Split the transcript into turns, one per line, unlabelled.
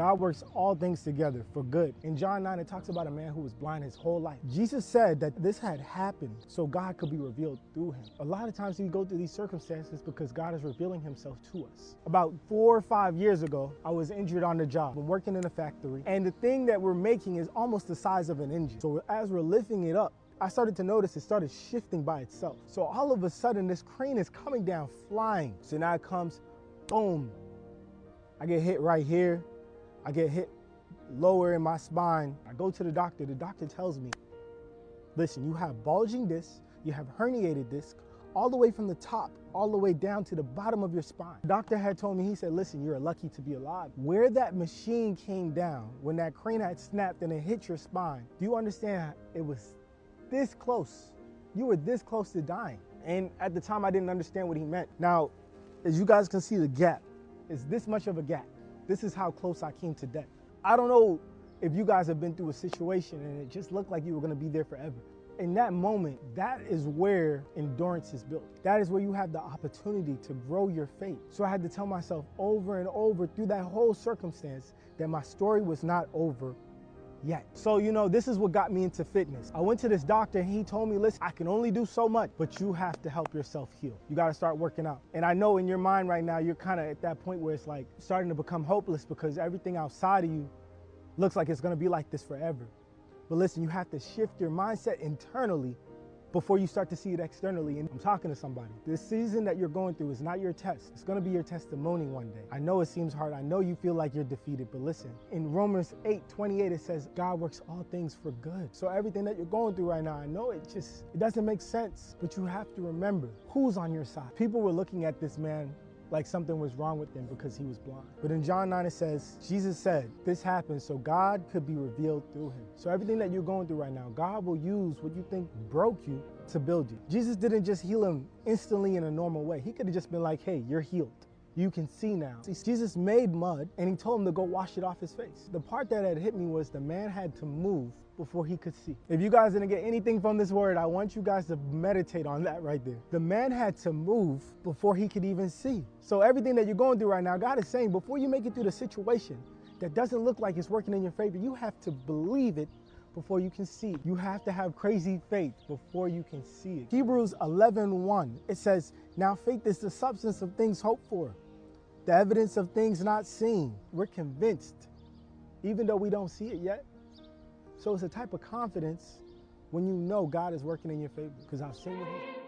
God works all things together for good. In John 9, it talks about a man who was blind his whole life. Jesus said that this had happened so God could be revealed through him. A lot of times we go through these circumstances because God is revealing himself to us. About 4 or 5 years ago, I was injured on the job. I'm working in a factory, and the thing that we're making is almost the size of an engine. So as we're lifting it up, I started to notice it started shifting by itself. So all of a sudden, this crane is coming down flying. So now it comes, boom. I get hit right here. I get hit lower in my spine. I go to the doctor. The doctor tells me, listen, you have bulging disc, you have herniated disc, all the way from the top, all the way down to the bottom of your spine. The doctor had told me, he said, listen, you're lucky to be alive. Where that machine came down, when that crane had snapped and it hit your spine, do you understand? It was this close. You were this close to dying. And at the time, I didn't understand what he meant. Now, as you guys can see, the gap is this much of a gap. This is how close I came to death. I don't know if you guys have been through a situation and it just looked like you were gonna be there forever. In that moment, that is where endurance is built. That is where you have the opportunity to grow your faith. So I had to tell myself over and over through that whole circumstance that my story was not over yet. So, this is what got me into fitness. I went to this doctor and he told me, listen, I can only do so much, but you have to help yourself heal. You got to start working out. And I know in your mind right now, you're kind of at that point where it's like starting to become hopeless because everything outside of you looks like it's going to be like this forever. But listen, you have to shift your mindset internally before you start to see it externally. And I'm talking to somebody. This season that you're going through is not your test. It's gonna be your testimony one day. I know it seems hard. I know you feel like you're defeated, but listen, in Romans 8:28, it says, God works all things for good. So everything that you're going through right now, I know it doesn't make sense, but you have to remember who's on your side. People were looking at this man like something was wrong with him because he was blind. But in John 9, it says, Jesus said, this happened so God could be revealed through him. So everything that you're going through right now, God will use what you think broke you to build you. Jesus didn't just heal him instantly in a normal way. He could have just been like, hey, you're healed. You can see now. See, Jesus made mud and he told him to go wash it off his face. The part that had hit me was the man had to move before he could see. If you guys didn't get anything from this word, I want you guys to meditate on that right there. The man had to move before he could even see. So everything that you're going through right now, God is saying, before you make it through the situation that doesn't look like it's working in your favor, you have to believe it before you can see it. You have to have crazy faith before you can see it. Hebrews 11:1, it says, now faith is the substance of things hoped for, the evidence of things not seen. We're convinced, even though we don't see it yet. So it's a type of confidence when you know God is working in your favor, because I've seen it.